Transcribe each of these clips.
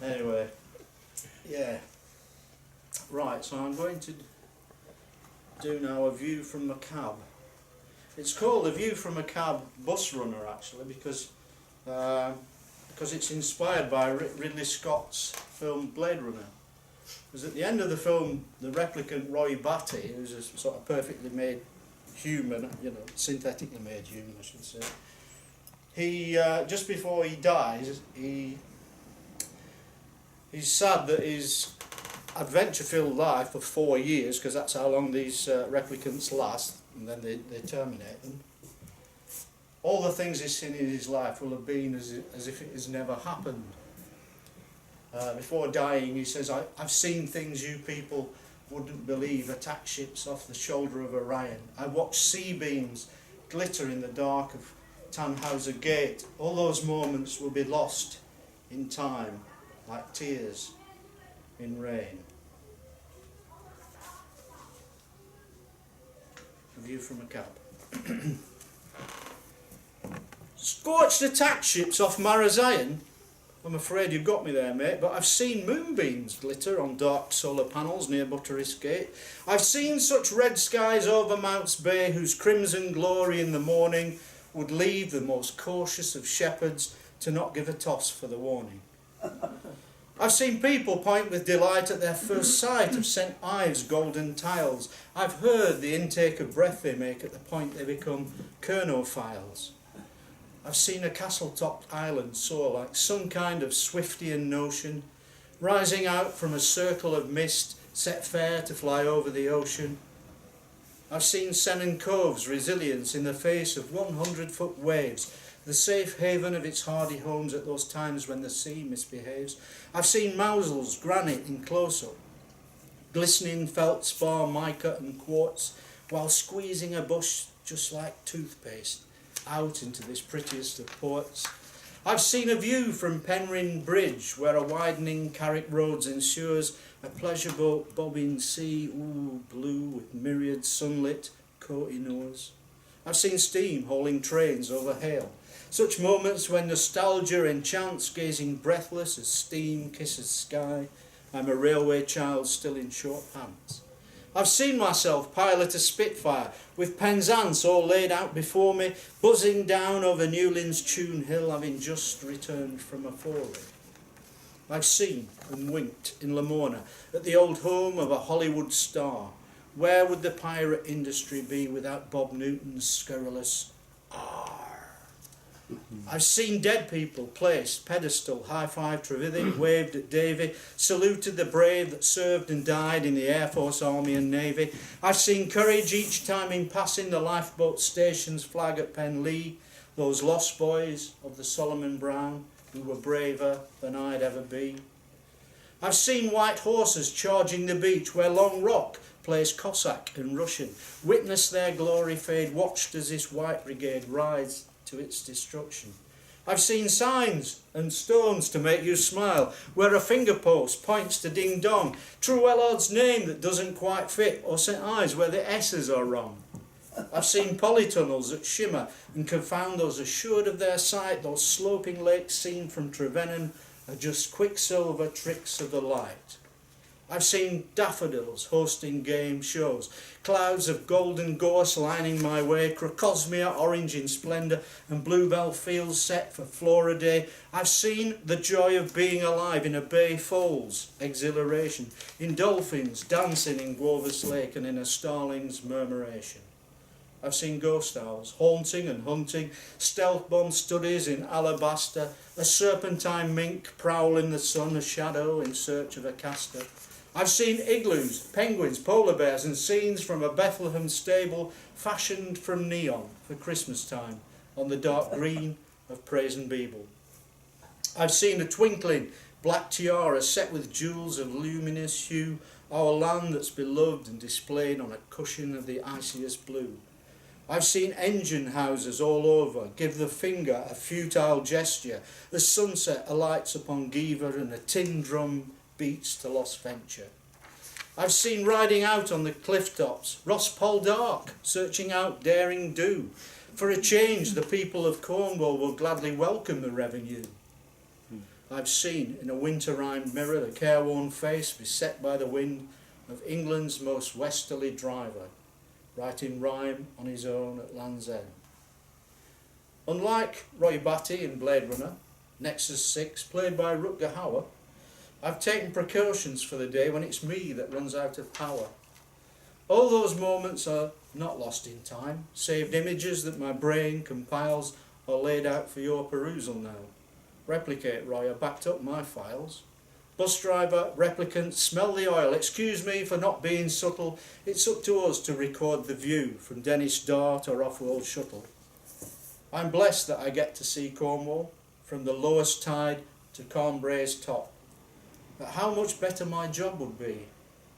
Anyway, yeah. Right, so I'm going to do now a view from a cab. It's called a view from a cab bus runner actually because it's inspired by Ridley Scott's film Bladerunner. Because at the end of the film, the replicant Roy Batty, who's a sort of perfectly made human, you know, synthetically made human, I should say, he just before he dies, he's sad that his adventure-filled life of 4 years, because that's how long these replicants last, and then they terminate them. All the things he's seen in his life will have been as if it has never happened. Before dying, he says, I've seen things you people wouldn't believe, attack ships off the shoulder of Orion. I watched sea beams glitter in the dark of Tannhauser Gate. All those moments will be lost in time, like tears in rain. A view from a cab. Scorched attack ships off Praze-an-Beeble. I'm afraid you've got me there, mate, but I've seen moonbeams glitter on dark solar panels near Bladerunner Gate. I've seen such red skies over Mounts Bay whose crimson glory in the morning would leave the most cautious of shepherds to not give a toss for the warning. I've seen people point with delight at their first sight of St. Ives' golden tiles. I've heard the intake of breath they make at the point they become kernophiles. I've seen a castle-topped island soar like some kind of Swiftian notion, rising out from a circle of mist set fair to fly over the ocean. I've seen Sennen Cove's resilience in the face of 100-foot waves, the safe haven of its hardy homes at those times when the sea misbehaves. I've seen Mausel's granite in close-up, glistening feldspar, mica and quartz, while squeezing a bush just like toothpaste out into this prettiest of ports. I've seen a view from Penryn Bridge, where a widening Carrick Roads ensures a pleasure boat bobbing sea, ooh, blue with myriad sunlit Koh-i-Noors. I've seen steam hauling trains over hail, such moments when nostalgia enchants, gazing breathless as steam kisses sky. I'm a railway child still in short pants. I've seen myself pilot a Spitfire, with Penzance all laid out before me, buzzing down over Newlin's Tune Hill, having just returned from a foray. I've seen and winked in Lamona at the old home of a Hollywood star. Where would the pirate industry be without Bob Newton's scurrilous R? I've seen dead people placed, pedestal, high-fived Trevithick, waved at Davy, saluted the brave that served and died in the Air Force, Army and Navy. I've seen courage each time in passing the lifeboat station's flag at Penlee, those lost boys of the Solomon Brown who were braver than I'd ever be. I've seen white horses charging the beach where Long Rock plays Cossack and Russian, witnessed their glory fade, watched as this white brigade rides to its destruction. I've seen signs and stones to make you smile, where a finger post points to Ding Dong, True Wellard's name that doesn't quite fit, or St. Ives where the S's are wrong. I've seen polytunnels that shimmer and confound those assured of their sight, those sloping lakes seen from Trevennan are just quicksilver tricks of the light. I've seen daffodils hosting game shows, clouds of golden gorse lining my way, Crocosmia orange in splendour and bluebell fields set for Flora Day. I've seen the joy of being alive in a bay foals, exhilaration, in dolphins dancing in Guovas Lake and in a starling's murmuration. I've seen ghost owls haunting and hunting, stealth bomb studies in alabaster, a serpentine mink prowl in the sun, a shadow in search of a castor. I've seen igloos, penguins, polar bears and scenes from a Bethlehem stable fashioned from neon for Christmas time on the dark green of Praze-an-Beeble. I've seen a twinkling black tiara set with jewels of luminous hue, our land that's beloved and displayed on a cushion of the iciest blue. I've seen engine houses all over give the finger a futile gesture as sunset alights upon Giver and a tin drum beats to Lost Venture. I've seen riding out on the cliff tops, Ross Poldark searching out Daring Do. For a change, the people of Cornwall will gladly welcome the revenue. I've seen in a winter-rhymed mirror the careworn face beset by the wind of England's most westerly driver, writing rhyme on his own at Land's End. Unlike Roy Batty in Bladerunner, Nexus 6, played by Rutger Hauer, I've taken precautions for the day when it's me that runs out of power. All those moments are not lost in time, saved images that my brain compiles or laid out for your perusal now. Replicate, Roy, I backed up my files. Bus driver, replicant, smell the oil. Excuse me for not being subtle. It's up to us to record the view from Dennis Dart or Off-World Shuttle. I'm blessed that I get to see Cornwall from the lowest tide to Cornbray's top. But how much better my job would be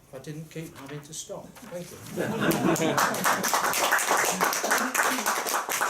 if I didn't keep having to stop. Thank you.